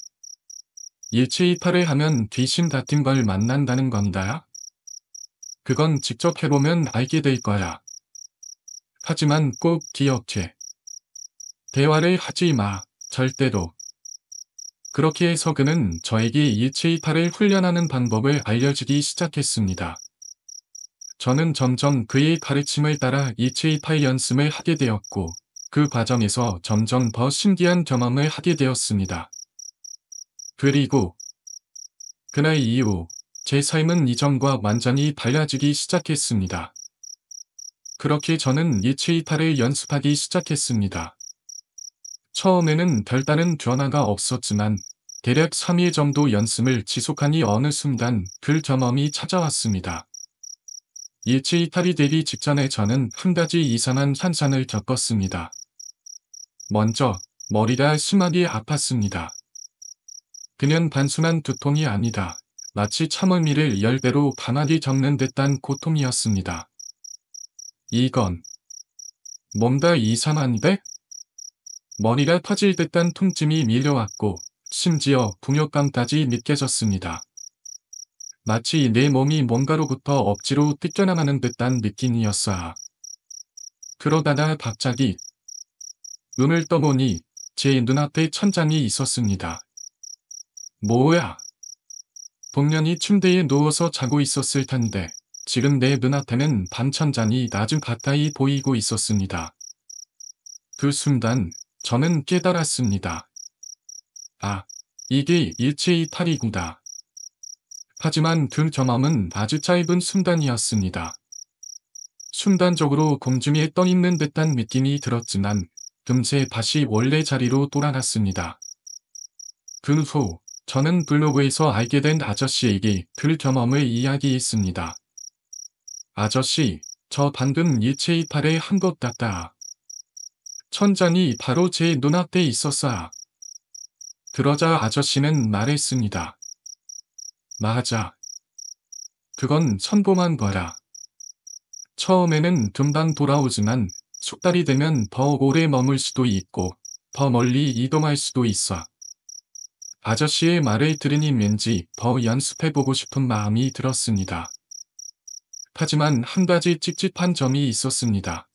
일체이탈을 하면 귀신 같은 걸 만난다는 건가요? 그건 직접 해보면 알게 될 거야. 하지만 꼭 기억해. 대화를 하지 마. 절대로. 그렇게 해서 그는 저에게 일체이탈을 훈련하는 방법을 알려주기 시작했습니다. 저는 점점 그의 가르침을 따라 일체이탈 연습을 하게 되었고, 그 과정에서 점점 더 신기한 경험을 하게 되었습니다. 그리고 그날 이후 제 삶은 이전과 완전히 달라지기 시작했습니다. 그렇게 저는 일체이탈을 연습하기 시작했습니다. 처음에는 별다른 변화가 없었지만 대략 3일 정도 연습을 지속하니 어느 순간 그 경험이 찾아왔습니다. 일체이탈이 되기 직전에 저는 한 가지 이상한 현상을 겪었습니다. 먼저 머리가 심하게 아팠습니다. 그냥 단순한 두통이 아니다. 마치 참을미를 10배로 강하게 겪는 듯한 고통이었습니다. 이건 뭔가 이상한데? 머리가 터질 듯한 통증이 밀려왔고 심지어 부욕감까지 느껴졌습니다. 마치 내 몸이 뭔가로부터 억지로 뜯겨나가는 듯한 느낌이었어요. 그러다가 갑자기 눈을 떠보니 제 눈앞에 천장이 있었습니다. 뭐야? 분명히 침대에 누워서 자고 있었을 텐데 지금 내 눈앞에는 반천장이 아주 가까이 보이고 있었습니다. 그 순간 저는 깨달았습니다. 아, 이게 일체이탈이구나. 하지만 그 경험은 아주 짧은 순간이었습니다. 순간적으로 공중에 떠 있는 듯한 느낌이 들었지만 금세 다시 원래 자리로 돌아갔습니다. 그 후 저는 블로그에서 알게 된 아저씨에게 그 경험을 이야기했습니다. 아저씨, 저 방금 일체이탈을 한 것 같다. 천장이 바로 제 눈앞에 있었어요. 그러자 아저씨는 말했습니다. 맞아. 그건 천봉한 거야. 처음에는 금방 돌아오지만 숙달이 되면 더 오래 머물 수도 있고 더 멀리 이동할 수도 있어. 아저씨의 말을 들으니 왠지 더 연습해보고 싶은 마음이 들었습니다. 하지만 한 가지 찝찝한 점이 있었습니다.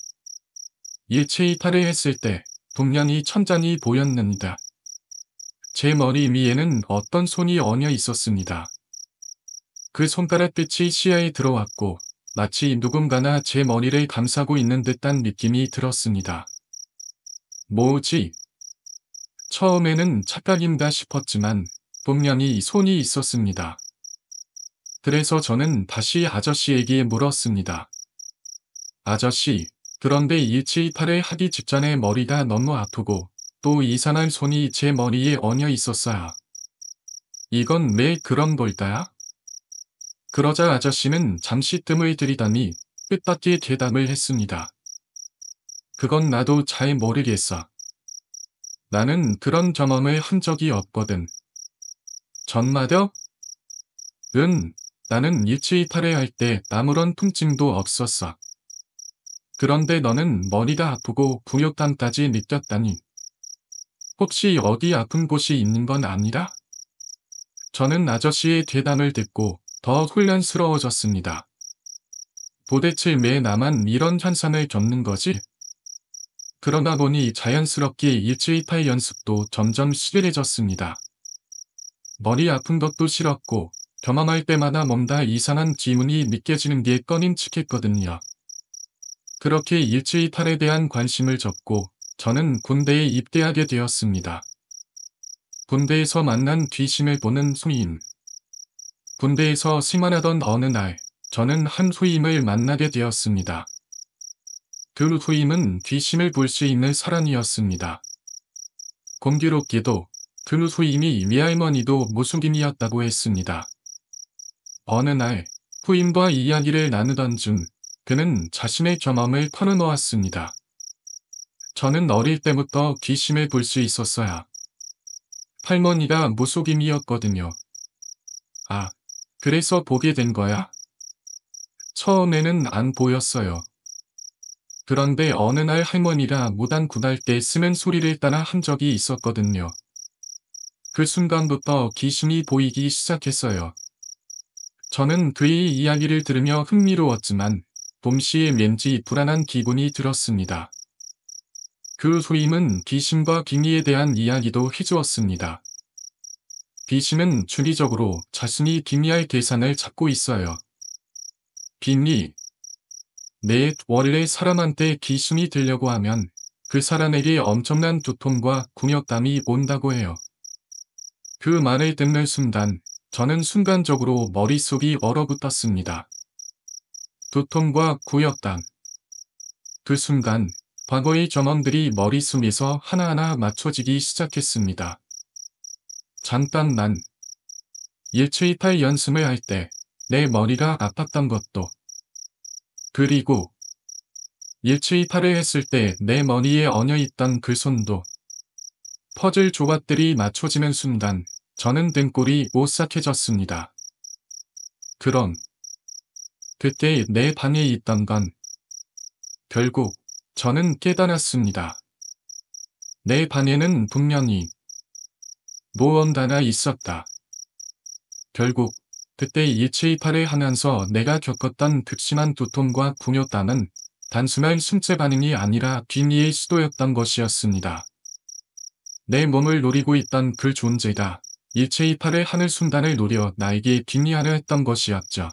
일체이탈을 했을 때 분명히 천장이 보였는데 제 머리 위에는 어떤 손이 얹어 있었습니다. 그 손가락 끝이 시야에 들어왔고 마치 누군가나 제 머리를 감싸고 있는 듯한 느낌이 들었습니다. 뭐지? 처음에는 착각인가 싶었지만 분명히 손이 있었습니다. 그래서 저는 다시 아저씨에게 물었습니다. 아저씨, 그런데 일체이탈을 하기 직전에 머리가 너무 아프고 또 이상한 손이 제 머리에 얹어 있었어요. 이건 왜 그런 걸까요? 그러자 아저씨는 잠시 뜸을 들이더니 뜻밖의 대답을 했습니다. 그건 나도 잘 모르겠어. 나는 그런 경험을 한 적이 없거든. 전마려? 응, 나는 일체이탈을 할 때 아무런 통증도 없었어. 그런데 너는 머리가 아프고 부욕감까지 느꼈다니. 혹시 어디 아픈 곳이 있는 건 아니라? 저는 아저씨의 대답을 듣고 더 혼란스러워졌습니다. 도대체 왜 나만 이런 현상을 겪는 거지? 그러다 보니 자연스럽게 일체이탈 연습도 점점 시들해졌습니다. 머리 아픈 것도 싫었고 경험할 때마다 뭔가 이상한 기분이 느껴지는 게 꺼림칙했거든요. 그렇게 일체이탈에 대한 관심을 접고 저는 군대에 입대하게 되었습니다. 군대에서 만난 귀신을 보는 후임. 군대에서 생활하던 어느 날 저는 한 후임을 만나게 되었습니다. 그 후임은 귀신을 볼 수 있는 사람이었습니다. 공교롭게도 그 후임이 외할머니도 무속인이었다고 했습니다. 어느 날 후임과 이야기를 나누던 중 그는 자신의 경험을 털어놓았습니다. 저는 어릴 때부터 귀신을 볼 수 있었어요. 할머니가 무속인이었거든요. 아, 그래서 보게 된 거야? 처음에는 안 보였어요. 그런데 어느 날 할머니가 무당 구달 때 쓰는 소리를 따라 한 적이 있었거든요. 그 순간부터 귀신이 보이기 시작했어요. 저는 그의 이야기를 들으며 흥미로웠지만 동시에 왠지 불안한 기분이 들었습니다. 그 후임은 귀신과 기미에 대한 이야기도 해주었습니다. 귀신은 주기적으로 자신이 기미할 대상을 찾고 있어요. 기미. 네, 원래 사람한테 귀신이 들려고 하면 그 사람에게 엄청난 두통과 굴욕감이 온다고 해요. 그 말을 듣는 순간 저는 순간적으로 머릿속이 얼어붙었습니다. 두통과 굴욕감. 그 순간 과거의 경험들이 머릿속에서 하나하나 맞춰지기 시작했습니다. 잠깐 난 일체이탈 연습을 할 때 내 머리가 아팠던 것도, 그리고 일체이탈을 했을 때 내 머리에 얹어있던 그 손도, 퍼즐 조각들이 맞춰지는 순간 저는 등골이 오싹해졌습니다. 그럼 그때 내 방에 있던 건 결국 저는 깨달았습니다. 내 방에는 분명히 무언가가 있었다. 결국 그때 일체이탈을 하면서 내가 겪었던 극심한 두통과 굴욕감은 단순한 신체 반응이 아니라 기미의 시도였던 것이었습니다. 내 몸을 노리고 있던 그 존재가 일체이탈을 하는 순간을 노려 나에게 기미하려 했던 것이었죠.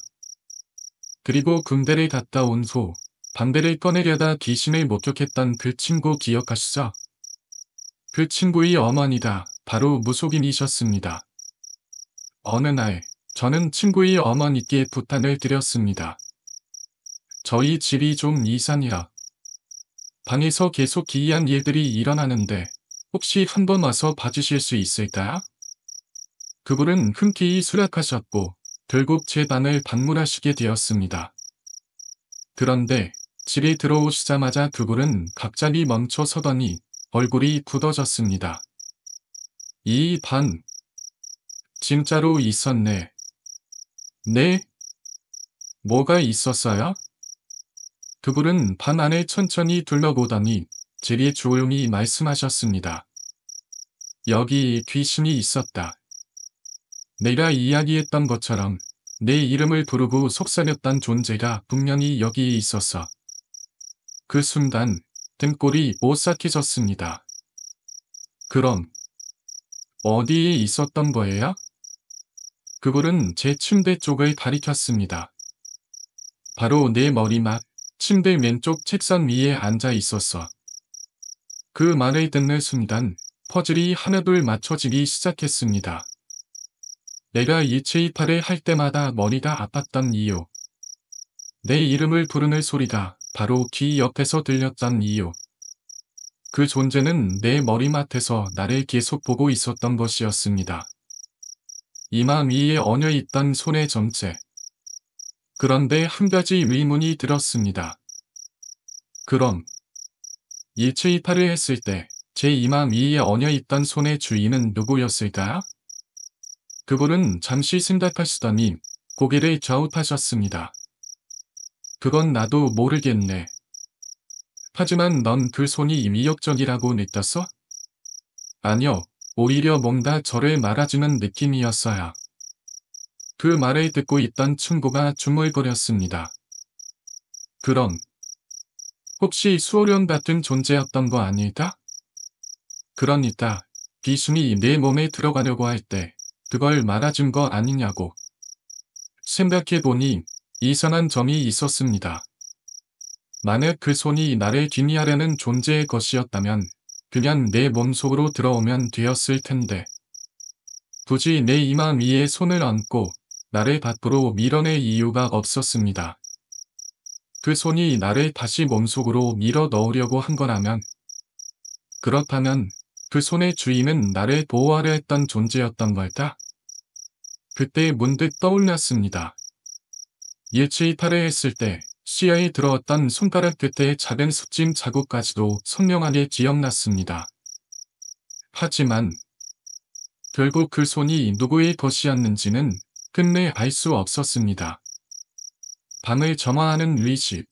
그리고 군대를 갔다 온 후 담배를 꺼내려다 귀신을 목격했던 그 친구 기억하시죠? 그 친구의 어머니가 바로 무속인이셨습니다. 어느 날 저는 친구의 어머니께 부탁을 드렸습니다. 저희 집이 좀 이상해요. 방에서 계속 기이한 일들이 일어나는데 혹시 한번 와서 봐주실 수 있을까요? 그분은 흔쾌히 수락하셨고 결국 제 방을 방문하시게 되었습니다. 그런데 집에 들어오시자마자 그분은 갑자기 멈춰 서더니 얼굴이 굳어졌습니다. 이 방 진짜로 있었네. 네? 뭐가 있었어요? 그분은 방 안을 천천히 둘러보더니 제리 조용히 말씀하셨습니다. 여기 귀신이 있었다. 내가 이야기했던 것처럼 내 이름을 부르고 속삭였던 존재가 분명히 여기에 있었어. 그 순간 등골이 오싹해졌습니다. 그럼 어디에 있었던 거예요? 그분은 제 침대 쪽을 가리켰습니다. 바로 내 머리맡 침대 왼쪽 책상 위에 앉아 있었어. 그 말을 듣는 순간 퍼즐이 하나둘 맞춰지기 시작했습니다. 내가 일체이탈을 할 때마다 머리가 아팠던 이유. 내 이름을 부르는 소리가 바로 귀 옆에서 들렸던 이유. 그 존재는 내 머리맡에서 나를 계속 보고 있었던 것이었습니다. 이마 위에 얹어있던 손의 점체. 그런데 한 가지 의문이 들었습니다. 그럼 일체이탈을 했을 때 제 이마 위에 얹어있던 손의 주인은 누구였을까요? 그분은 잠시 생각하시더니 고개를 갸웃하셨습니다. 그건 나도 모르겠네. 하지만 넌 그 손이 위협적이라고 느꼈어? 아니요, 오히려 뭔가 저를 말아주는 느낌이었어요. 그 말을 듣고 있던 친구가 중얼거렸습니다. 그럼 혹시 수호령 같은 존재였던 거 아닐까? 그러니까 귀신이 내 몸에 들어가려고 할 때 그걸 말아준 거 아니냐고. 생각해보니 이상한 점이 있었습니다. 만약 그 손이 나를 기미하려는 존재의 것이었다면 그냥 내 몸속으로 들어오면 되었을 텐데. 굳이 내 이마 위에 손을 얹고 나를 밖으로 밀어낼 이유가 없었습니다. 그 손이 나를 다시 몸속으로 밀어 넣으려고 한 거라면, 그렇다면 그 손의 주인은 나를 보호하려 했던 존재였던 걸까? 그때 문득 떠올랐습니다. 일치이탈을 했을 때 시야에 들어왔던 손가락 끝의 작은 습진 자국까지도 선명하게 기억났습니다. 하지만 결국 그 손이 누구의 것이었는지는 끝내 알 수 없었습니다. 밤을 점화하는 의식.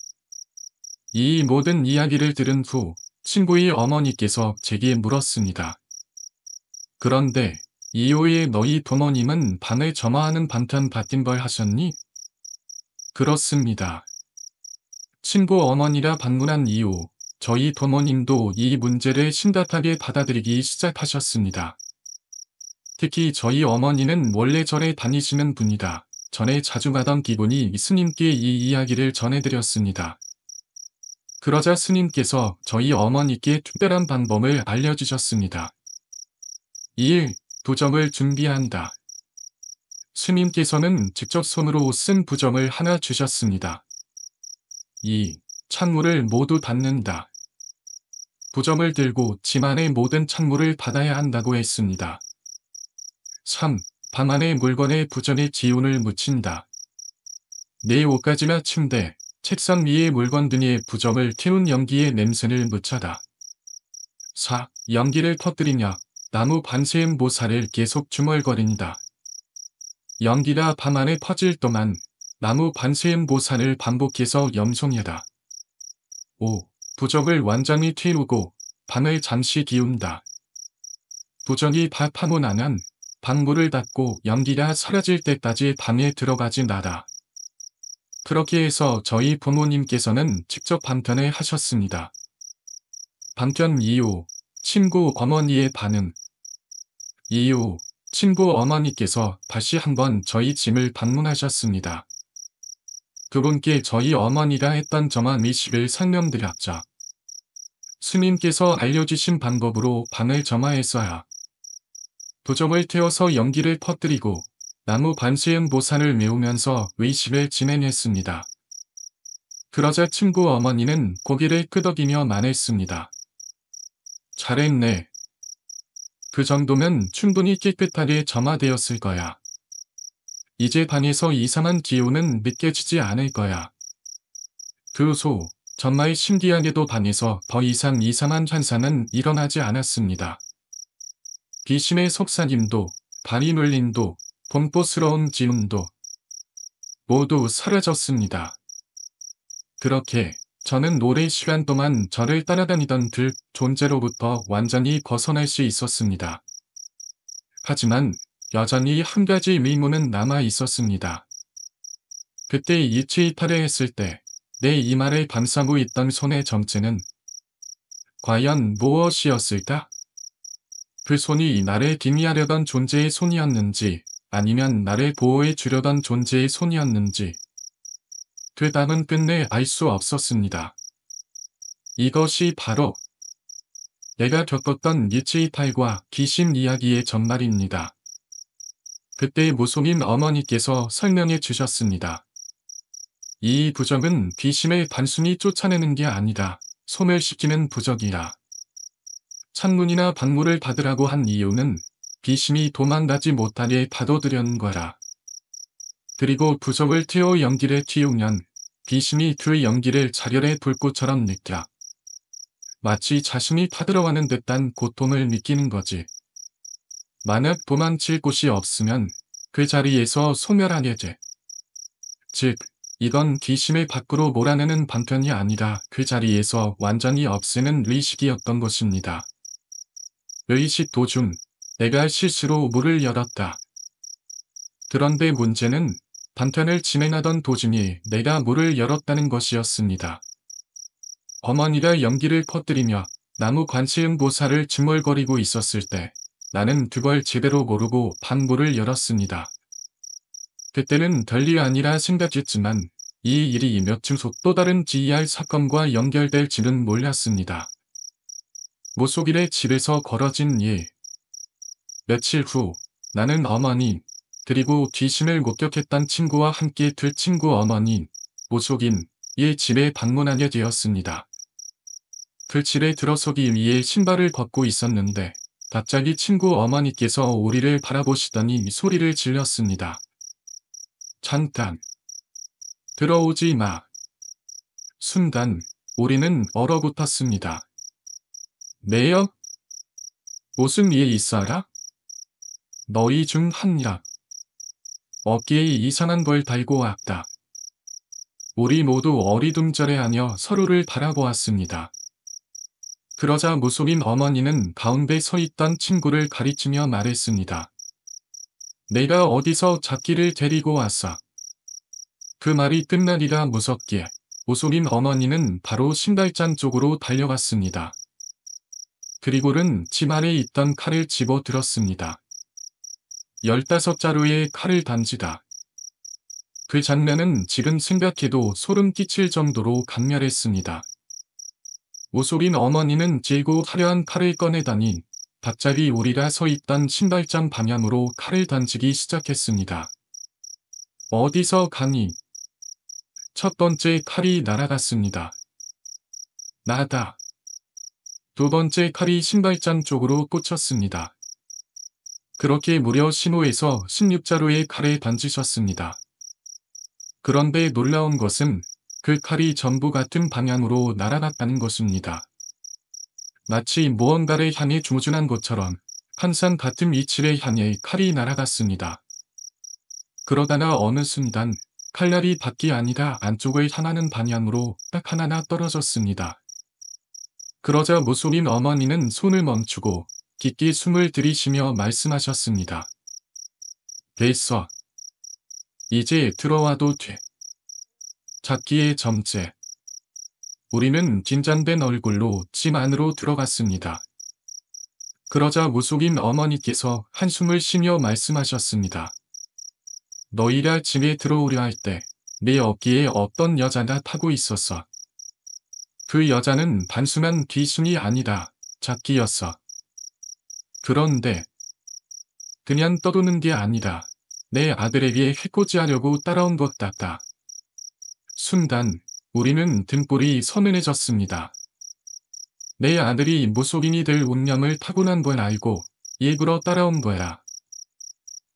이 모든 이야기를 들은 후 친구의 어머니께서 제게 물었습니다. 그런데 이후에 너희 부모님은 밤을 점화하는 반편 받은 걸 하셨니? 그렇습니다. 친구 어머니가 방문한 이후 저희 부모님도 이 문제를 심각하게 받아들이기 시작하셨습니다. 특히 저희 어머니는 원래 절에 다니시는 분이라 전에 자주 가던 기분이 스님께 이 이야기를 전해드렸습니다. 그러자 스님께서 저희 어머니께 특별한 방법을 알려주셨습니다. 2일, 부적을 준비한다. 스님께서는 직접 손으로 쓴 부적을 하나 주셨습니다. 2. 창문을 모두 닫는다. 부적을 들고 집 안의 모든 창문을 닫아야 한다고 했습니다. 3. 방 안의 물건에 부적의 기운을 묻힌다. 내 옷가지나 침대, 책상 위의 물건 등에 부적을 태운 연기의 냄새를 묻혀다. 4. 연기를 터뜨리며 나무 반세음 보살을 계속 중얼거린다. 연기가 밤 안에 퍼질 동안 나무 반세음 보살을 반복해서 염송해다. 5. 부적을 완전히 튀우고 방을 잠시 비운다. 부적이 다 파고 나면 방문을 닫고 연기가 사라질 때까지 방에 들어가지 마라. 그렇게 해서 저희 부모님께서는 직접 방편을 하셨습니다. 방편 이후 친구 어머니의 반응. 이후 친구 어머니께서 다시 한번 저희 집을 방문하셨습니다. 그분께 저희 어머니가 했던 점화 미식을 설명드렸죠. 스님께서 알려주신 방법으로 방을 점화했어야 부적을 태워서 연기를 퍼뜨리고 나무 반세음 보살을 메우면서 의식을 진행했습니다. 그러자 친구 어머니는 고개를 끄덕이며 말했습니다. 잘했네. 그 정도면 충분히 깨끗하게 점화되었을 거야. 이제 방에서 이상한 기운은 느껴지지 않을 거야. 그 후 정말 신기하게도 방에서 더 이상 이상한 현상은 일어나지 않았습니다. 귀신의 속삭임도, 발이 눌림도, 공포스러운 기운도 모두 사라졌습니다. 그렇게 저는 오랜 시간 동안 저를 따라다니던 그 존재로부터 완전히 벗어날 수 있었습니다. 하지만 여전히 한 가지 의문은 남아 있었습니다. 그때 일치이탈을 했을 때 내 이마를 감싸고 있던 손의 정체는 과연 무엇이었을까? 그 손이 나를 기미하려던 존재의 손이었는지 아니면 나를 보호해 주려던 존재의 손이었는지 그 답은 끝내 알 수 없었습니다. 이것이 바로 내가 겪었던 일치이탈과 귀신 이야기의 전말입니다. 그때 무속인 어머니께서 설명해 주셨습니다. 이 부적은 귀신을 단순히 쫓아내는 게 아니라 소멸시키는 부적이라. 창문이나 방문을 닫으라고 한 이유는 귀신이 도망가지 못하게 닫아두려는 거라. 그리고 부적을 태워 연기를 튀우면 귀신이 그 연기를 자결의 불꽃처럼 느껴 마치 자신이 타들어가는 듯한 고통을 느끼는 거지. 만약 도망칠 곳이 없으면 그 자리에서 소멸하게 돼. 즉, 이건 귀신을 밖으로 몰아내는 방편이 아니라 그 자리에서 완전히 없애는 의식이었던 것입니다. 의식 도중 내가 실수로 문을 열었다. 그런데 문제는 방편을 진행하던 도중에 내가 문을 열었다는 것이었습니다. 어머니가 연기를 퍼뜨리며 나무 관세음 보살을 중얼거리고 있었을 때 나는 그걸 제대로 모르고 방문을 열었습니다. 그때는 별일 아니라 생각했지만 이 일이 몇 주 후 또 다른 GER 사건과 연결될지는 몰랐습니다. 무속인의 집에서 벌어진 일. 며칠 후 나는 어머니 그리고 귀신을 목격했던 친구와 함께 두 친구 어머니, 무속인, 이 집에 방문하게 되었습니다. 그 집에 들어서기 위해 신발을 벗고 있었는데 갑자기 친구 어머니께서 우리를 바라보시더니 소리를 질렀습니다. 잠깐! 들어오지 마! 순간 우리는 얼어붙었습니다. 네요? 무슨 일 있어라? 너희 중 한이라. 어깨에 이상한 걸 달고 왔다. 우리 모두 어리둥절해하며 서로를 바라보았습니다. 그러자 무속인 어머니는 가운데 서 있던 친구를 가리키며 말했습니다. 내가 어디서 잡기를 데리고 왔어. 그 말이 끝나기가 무섭기에 무속인 어머니는 바로 신발장 쪽으로 달려갔습니다. 그리고는 집 안에 있던 칼을 집어 들었습니다. 15자루의 칼을 던지다. 그 장면은 지금 생각해도 소름 끼칠 정도로 강렬했습니다. 무속인 어머니는 질고 화려한 칼을 꺼내다니 갑자기 우리가 서 있던 신발장 방향으로 칼을 던지기 시작했습니다. 어디서 가니? 첫 번째 칼이 날아갔습니다. 나다. 두 번째 칼이 신발장 쪽으로 꽂혔습니다. 그렇게 무려 15에서 16자루의 칼을 던지셨습니다. 그런데 놀라운 것은 그 칼이 전부 같은 방향으로 날아갔다는 것입니다. 마치 무언가를 향해 조준한 것처럼 항상 같은 위치를 향해 칼이 날아갔습니다. 그러다가 어느 순간 칼날이 밖이 아니라 안쪽을 향하는 방향으로 딱 하나나 떨어졌습니다. 그러자 무속인 어머니는 손을 멈추고 깊게 숨을 들이쉬며 말씀하셨습니다. 됐어. 이제 들어와도 돼. 잡기의 점째. 우리는 긴장된 얼굴로 집 안으로 들어갔습니다. 그러자 무속인 어머니께서 한숨을 쉬며 말씀하셨습니다. 너희가 집에 들어오려 할 때 내 어깨에 어떤 여자가 타고 있었어. 그 여자는 단순한 귀신이 아니다. 잡기였어. 그런데 그냥 떠도는 게 아니라 내 아들에게 해코지하려고 따라온 것 같다. 순간 우리는 등골이 서늘해졌습니다. 내 아들이 무속인이 될 운명을 타고난 걸 알고 일부러 따라온 거야.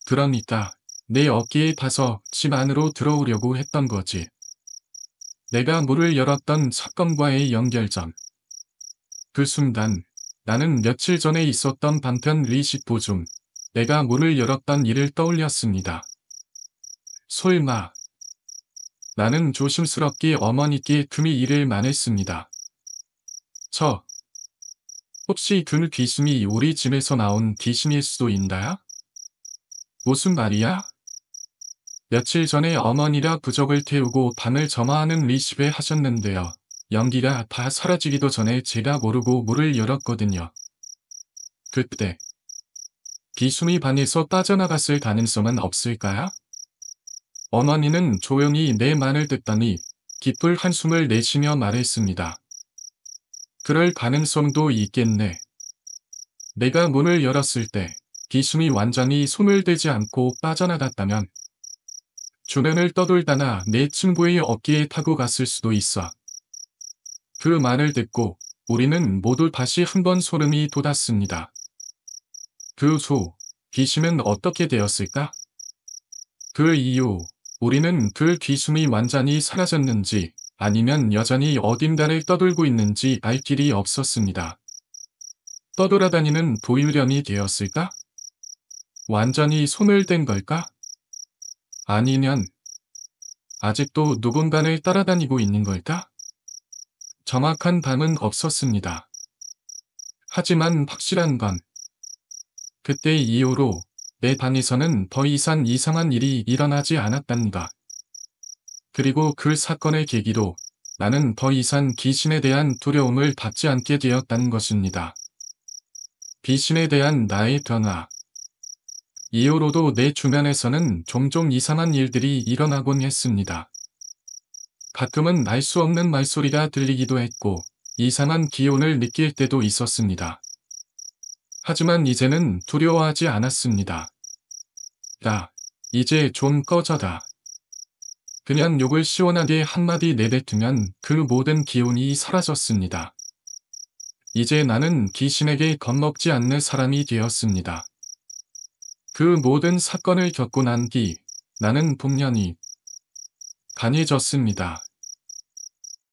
그러니까 내 어깨에 타서 집 안으로 들어오려고 했던 거지. 내가 문을 열었던 사건과의 연결점. 그 순간 나는 며칠 전에 있었던 방편 리시포 중 내가 문을 열었던 일을 떠올렸습니다. 설마. 나는 조심스럽게 어머니께 금이 일을 말했습니다. 혹시 그 귀신이 우리 집에서 나온 귀신일 수도 있나요? 무슨 말이야? 며칠 전에 어머니가 부적을 태우고 밤을 점화하는 리시베 하셨는데요. 연기가 다 사라지기도 전에 제가 모르고 문을 열었거든요. 그때 귀신이 방에서 빠져나갔을 가능성은 없을까요? 어머니는 조용히 내 말을 듣더니 깊은 한숨을 내쉬며 말했습니다. 그럴 가능성도 있겠네. 내가 문을 열었을 때 귀신이 완전히 손을 대지 않고 빠져나갔다면 주변을 떠돌다가 내 친구의 어깨에 타고 갔을 수도 있어. 그 말을 듣고 우리는 모두 다시 한번 소름이 돋았습니다. 그 후 귀신은 어떻게 되었을까? 그 이후 우리는 그 귀신이 완전히 사라졌는지 아니면 여전히 어딘가를 떠돌고 있는지 알 길이 없었습니다. 떠돌아다니는 보일련이 되었을까? 완전히 소멸된 걸까? 아니면 아직도 누군가를 따라다니고 있는 걸까? 정확한 답은 없었습니다. 하지만 확실한 건 그때 이후로 내 방에서는 더 이상 이상한 일이 일어나지 않았다는 것. 그리고 그 사건의 계기로 나는 더 이상 귀신에 대한 두려움을 갖지 않게 되었다는 것입니다. 귀신에 대한 나의 변화. 이후로도 내 주변에서는 종종 이상한 일들이 일어나곤 했습니다. 가끔은 알 수 없는 말소리가 들리기도 했고 이상한 기운을 느낄 때도 있었습니다. 하지만 이제는 두려워하지 않았습니다. 야, 이제 좀 꺼져라. 그냥 욕을 시원하게 한마디 내뱉으면 그 모든 기운이 사라졌습니다. 이제 나는 귀신에게 겁먹지 않는 사람이 되었습니다. 그 모든 사건을 겪고 난 뒤 나는 분명히 강해졌습니다.